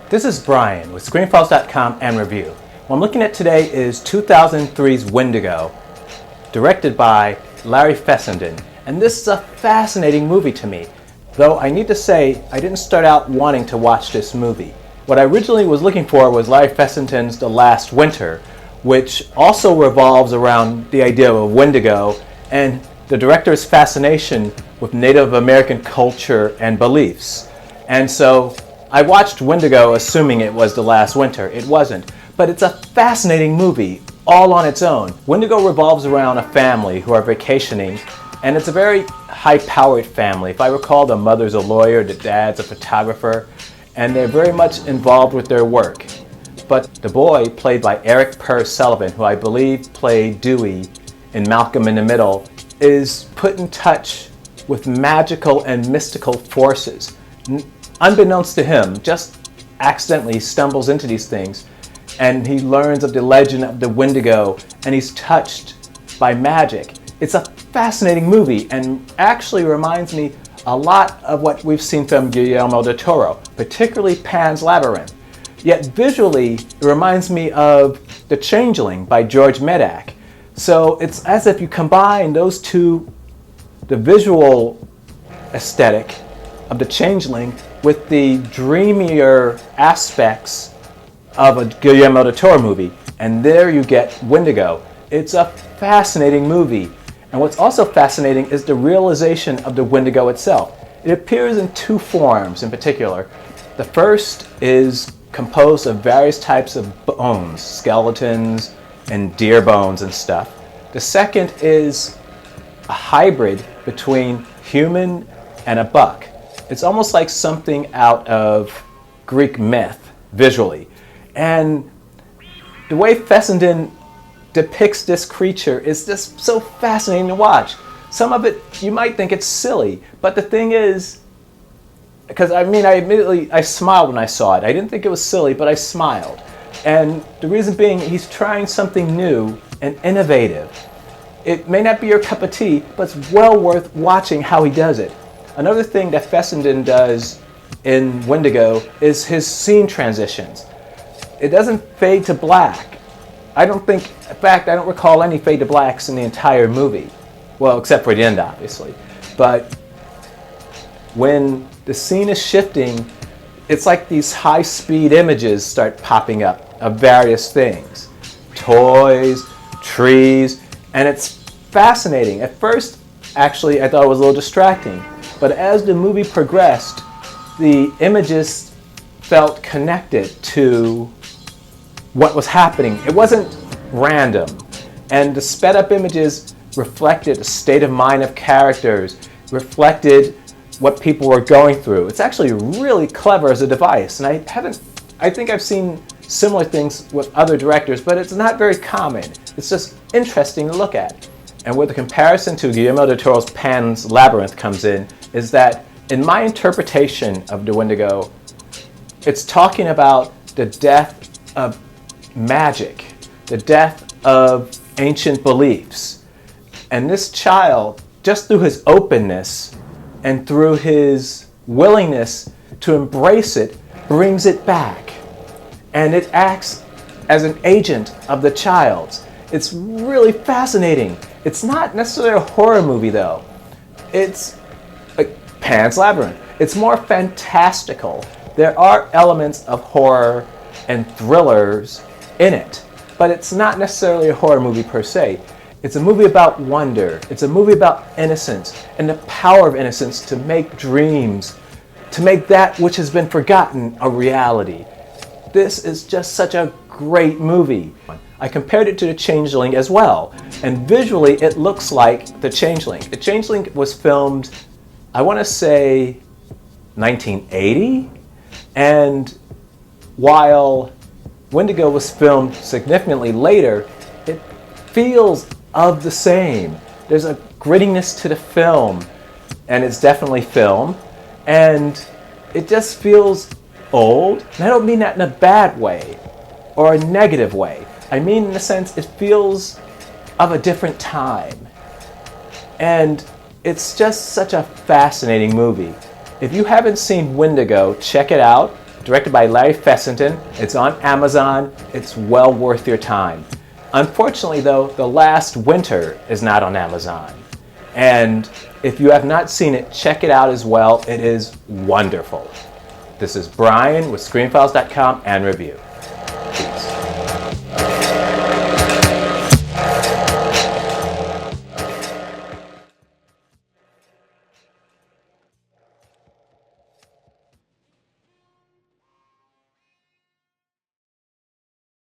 This is Brian with ScreenFiles.com and Review. What I'm looking at today is 2003's Wendigo, directed by Larry Fessenden. And this is a fascinating movie to me, though I need to say I didn't start out wanting to watch this movie. What I originally was looking for was Larry Fessenden's The Last Winter, which also revolves around the idea of Wendigo and the director's fascination with Native American culture and beliefs. And so I watched Wendigo assuming it was The Last Winter. It wasn't. But it's a fascinating movie all on its own. Wendigo revolves around a family who are vacationing, and it's a very high-powered family. If I recall, the mother's a lawyer, the dad's a photographer, and they're very much involved with their work. But the boy, played by Eric Purr Sullivan, who I believe played Dewey in Malcolm in the Middle, is put in touch with magical and mystical forces. Unbeknownst to him, just accidentally stumbles into these things, and he learns of the legend of the Wendigo, and he's touched by magic. It's a fascinating movie, and actually reminds me a lot of what we've seen from Guillermo del Toro, particularly Pan's Labyrinth. Yet visually, it reminds me of The Changeling by George Medak. So it's as if you combine those two, the visual aesthetic of The Changeling with the dreamier aspects of a Guillermo del Toro movie, and there you get Wendigo. It's a fascinating movie, and what's also fascinating is the realization of the Wendigo itself. It appears in two forms in particular. The first is composed of various types of bones, skeletons and deer bones and stuff. The second is a hybrid between human and a buck. It's almost like something out of Greek myth, visually. And the way Fessenden depicts this creature is just so fascinating to watch. Some of it, you might think it's silly, but the thing is, because I smiled when I saw it. I didn't think it was silly, but I smiled. And the reason being, he's trying something new and innovative. It may not be your cup of tea, but it's well worth watching how he does it. Another thing that Fessenden does in Wendigo is his scene transitions. It doesn't fade to black. I don't recall any fade to blacks in the entire movie. Well, except for the end, obviously. But when the scene is shifting, it's like these high-speed images start popping up of various things. Toys, trees, and it's fascinating. At first, actually, I thought it was a little distracting. But as the movie progressed, the images felt connected to what was happening. It wasn't random. And the sped up images reflected the state of mind of characters, reflected what people were going through. It's actually really clever as a device. And I think I've seen similar things with other directors, but it's not very common. It's just interesting to look at. And where the comparison to Guillermo del Toro's Pan's Labyrinth comes in is that in my interpretation of the Wendigo, it's talking about the death of magic, the death of ancient beliefs. And this child, just through his openness and through his willingness to embrace it, brings it back. And it acts as an agent of the child's. It's really fascinating. It's not necessarily a horror movie, though. It's like Pan's Labyrinth. It's more fantastical. There are elements of horror and thrillers in it, but it's not necessarily a horror movie per se. It's a movie about wonder. It's a movie about innocence and the power of innocence to make dreams, to make that which has been forgotten a reality. This is just such a great movie. I compared it to The Changeling as well, and visually it looks like The Changeling. The Changeling was filmed, I want to say, 1980, and while Wendigo was filmed significantly later, it feels of the same. There's a grittiness to the film, and it's definitely film, and it just feels old. And I don't mean that in a bad way. or a negative way. I mean, in a sense, it feels of a different time. And it's just such a fascinating movie. If you haven't seen Wendigo, check it out. Directed by Larry Fessenden. It's on Amazon. It's well worth your time. Unfortunately, though, The Last Winter is not on Amazon. And if you have not seen it, check it out as well. It is wonderful. This is Brian with ScreenFiles.com and Review.